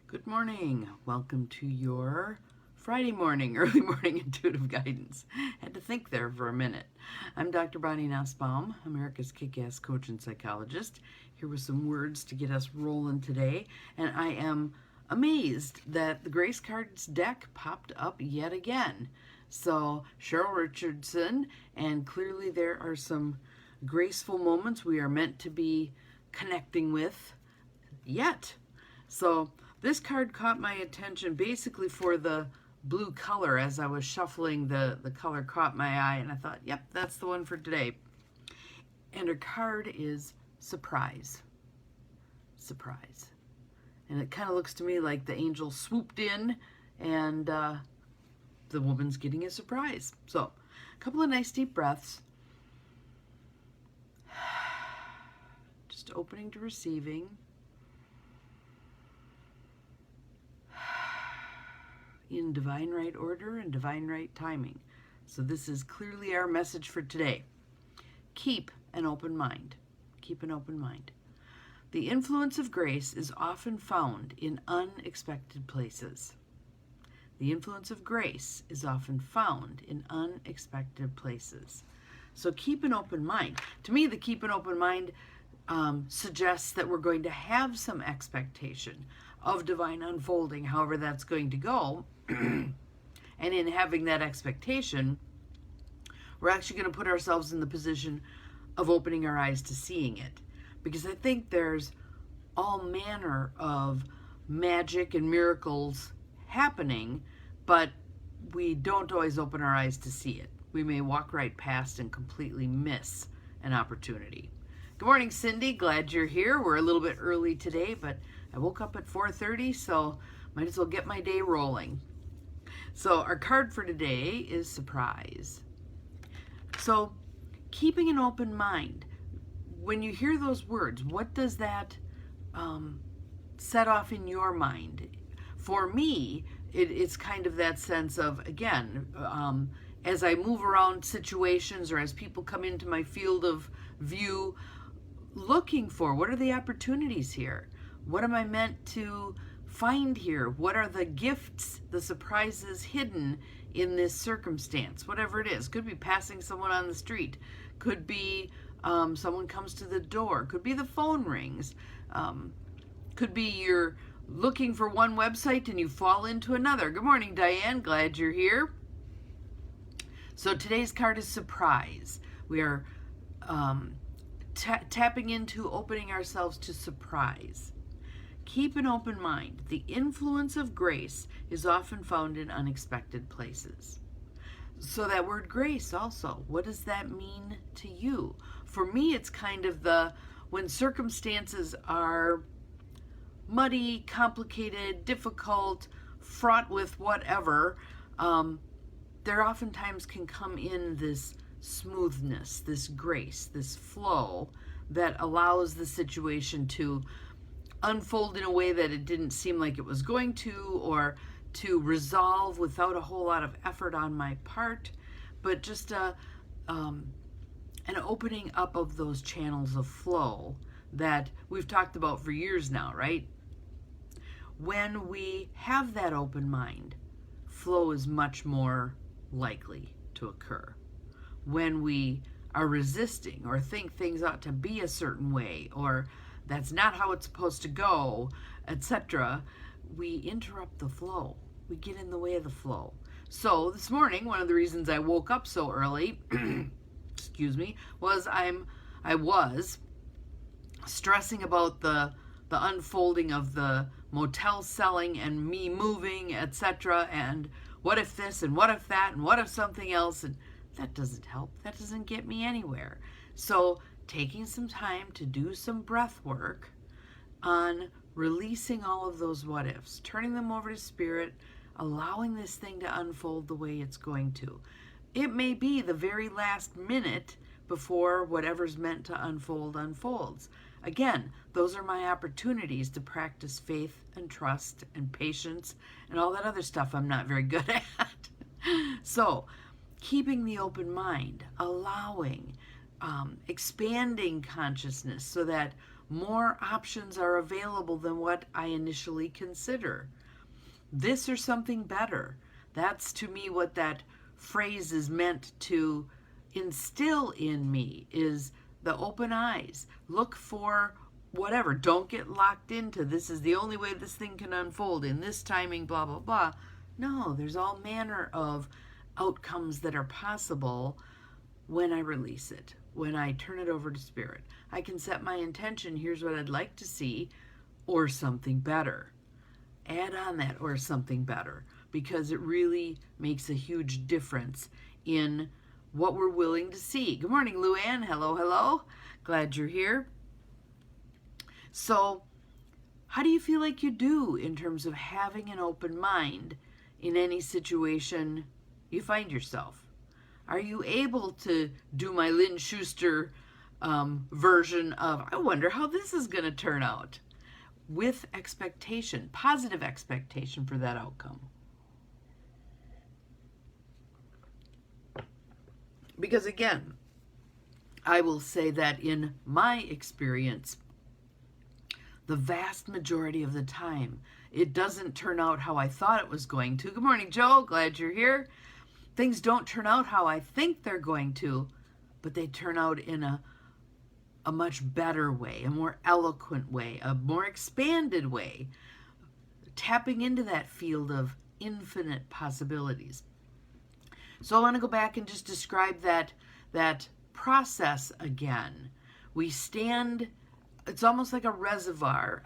Good morning. Welcome to your Friday morning, early morning intuitive guidance. Had to think there for a minute. I'm Dr. Bonnie Nussbaum, America's kick-ass coach and psychologist, here with some words to get us rolling today. And I am amazed that the Grace Cards deck popped up yet again. So Cheryl Richardson, and clearly there are some graceful moments we are meant to be connecting with yet. So this card caught my attention basically for the blue color. As I was shuffling, the color caught my eye, and I thought, yep, that's the one for today. And her card is surprise. Surprise. And it kind of looks to me like the angel swooped in and the woman's getting a surprise. So a couple of nice deep breaths. Just opening to receiving. In divine right order and divine right timing. So this is clearly our message for today. Keep an open mind. Keep an open mind. The influence of grace is often found in unexpected places. The influence of grace is often found in unexpected places. So keep an open mind. To me, the keep an open mind suggests that we're going to have some expectation of divine unfolding, however that's going to go. And in having that expectation, we're actually going to put ourselves in the position of opening our eyes to seeing it. Because I think there's all manner of magic and miracles happening, but we don't always open our eyes to see it. We may walk right past and completely miss an opportunity. Good morning, Cindy. Glad you're here. We're a little bit early today, but I woke up at 4:30, so might as well get my day rolling. So our card for today is surprise. So keeping an open mind. When you hear those words, what does that set off in your mind? For me, it's kind of that sense of, again, as I move around situations or as people come into my field of view, looking for what are the opportunities here? What am I meant to find here? What are the gifts, the surprises hidden in this circumstance? Whatever it is. Could be passing someone on the street. Could be someone comes to the door. Could be the phone rings. Could be you're looking for one website and you fall into another. Good morning, Diane. Glad you're here. So today's card is surprise. We are tapping into opening ourselves to surprise. Keep an open mind. The influence of grace is often found in unexpected places. So that word grace also, what does that mean to you? For me, it's kind of when circumstances are muddy, complicated, difficult, fraught with whatever, there oftentimes can come in this smoothness, this grace, this flow that allows the situation to unfold in a way that it didn't seem like it was going to, or to resolve without a whole lot of effort on my part, but just an opening up of those channels of flow that we've talked about for years now, right? When we have that open mind, flow is much more likely to occur. When we are resisting or think things ought to be a certain way, or that's not how it's supposed to go, etc., we interrupt the flow. We get in the way of the flow. So this morning, one of the reasons I woke up so early, excuse me, was I was stressing about the unfolding of the motel selling and me moving, etc., and what if this and what if that and what if something else, and that doesn't help. That doesn't get me anywhere. So taking some time to do some breath work on releasing all of those what ifs, turning them over to spirit, allowing this thing to unfold the way it's going to. It may be the very last minute before whatever's meant to unfold unfolds. Again, those are my opportunities to practice faith and trust and patience and all that other stuff I'm not very good at. So keeping the open mind, allowing, expanding consciousness so that More options are available than what I initially consider. This or something better. That's to me what that phrase is meant to instill in me, is the open eyes. Look for whatever. Don't get locked into this is the only way this thing can unfold in this timing, blah, blah, blah. No, there's all manner of outcomes that are possible when I release it, when I turn it over to Spirit. I can set my intention, here's what I'd like to see, or something better. Add on that or something better, because it really makes a huge difference in what we're willing to see. Good morning, Luann. Hello, hello. Glad you're here. So, how do you feel like you do in terms of having an open mind in any situation you find yourself? Are you able to do my Lynn Schuster version of, I wonder how this is going to turn out, with expectation, positive expectation for that outcome? Because again, I will say that in my experience, the vast majority of the time, it doesn't turn out how I thought it was going to. Good morning, Joe. Glad you're here. Things don't turn out how I think they're going to, but they turn out in a much better way, a more eloquent way, a more expanded way, tapping into that field of infinite possibilities. So I want to go back and just describe that process again. We stand, it's almost like a reservoir,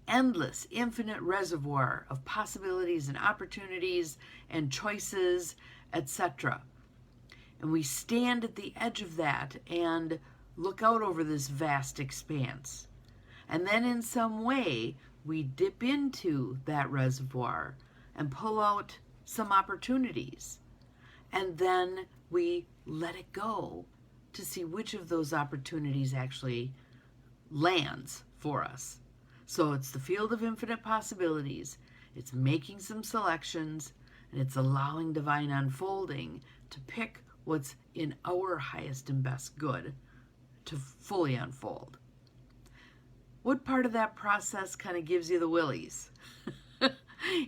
endless, infinite reservoir of possibilities and opportunities and choices, etc. And we stand at the edge of that and look out over this vast expanse. And then in some way, we dip into that reservoir and pull out some opportunities. And then we let it go to see which of those opportunities actually lands for us. So it's the field of infinite possibilities. It's making some selections, and it's allowing divine unfolding to pick what's in our highest and best good to fully unfold. What part of that process kind of gives you the willies?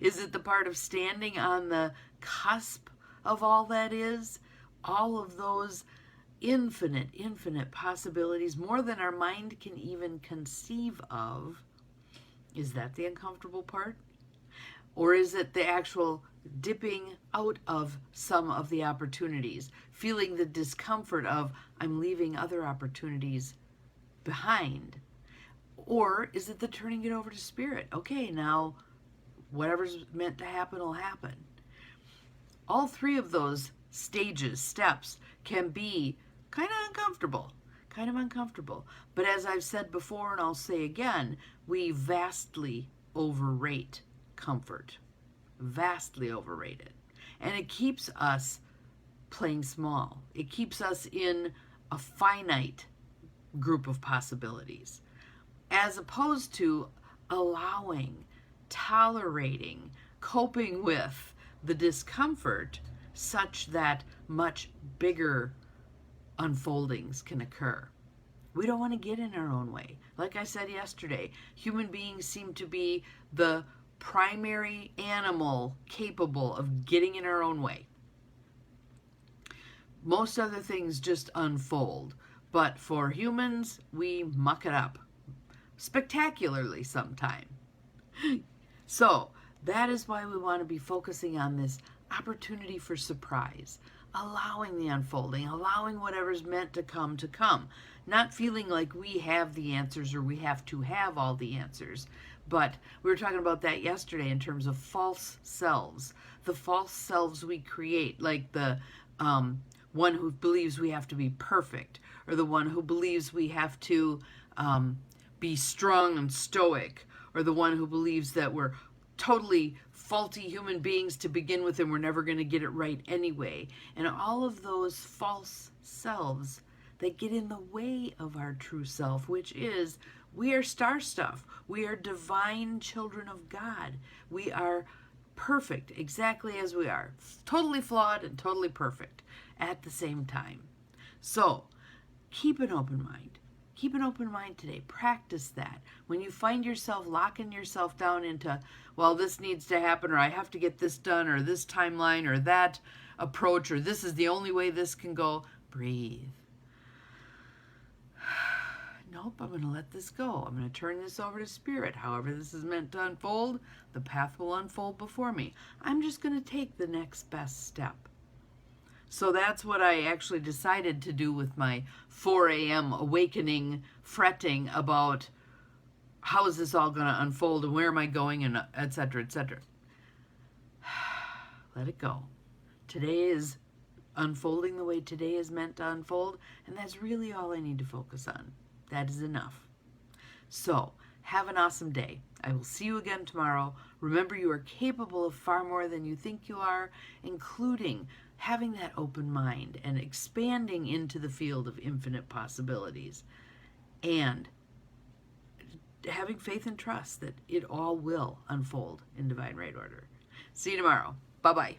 Is it the part of standing on the cusp of all that is? All of those infinite possibilities, more than our mind can even conceive of. Is that the uncomfortable part? Or is it the actual dipping out of some of the opportunities, feeling the discomfort of, I'm leaving other opportunities behind? Or is it the turning it over to Spirit? Okay, now whatever's meant to happen will happen. All three of those stages, steps, can be kind of uncomfortable. But as I've said before, and I'll say again, we vastly overrate comfort. Vastly overrate it. And it keeps us playing small. It keeps us in a finite group of possibilities, as opposed to allowing, tolerating, coping with the discomfort such that much bigger unfoldings can occur. We don't want to get in our own way. Like I said yesterday, human beings seem to be the primary animal capable of getting in our own way. Most other things just unfold, but for humans, we muck it up spectacularly sometime. So that is why we want to be focusing on this opportunity for surprise, allowing the unfolding, allowing whatever's meant to come, not feeling like we have the answers or we have to have all the answers. But we were talking about that yesterday in terms of false selves, the false selves we create, like the one who believes we have to be perfect, or the one who believes we have to be strong and stoic, or the one who believes that we're totally faulty human beings to begin with and we're never going to get it right anyway. And all of those false selves, they get in the way of our true self, which is we are star stuff. We are divine children of God. We are perfect exactly as we are, totally flawed and totally perfect at the same time. So keep an open mind. Keep an open mind today. Practice that. When you find yourself locking yourself down into, well, this needs to happen, or I have to get this done, or this timeline, or that approach, or this is the only way this can go, breathe. Nope, I'm going to let this go. I'm going to turn this over to Spirit. However this is meant to unfold, the path will unfold before me. I'm just going to take the next best step. So that's what I actually decided to do with my 4 a.m. awakening, fretting about how is this all going to unfold and where am I going, and et cetera, et cetera. Let it go. Today is unfolding the way today is meant to unfold, and that's really all I need to focus on. That is enough. So, have an awesome day. I will see you again tomorrow. Remember, you are capable of far more than you think you are, including having that open mind and expanding into the field of infinite possibilities, and having faith and trust that it all will unfold in divine right order. See you tomorrow. Bye-bye.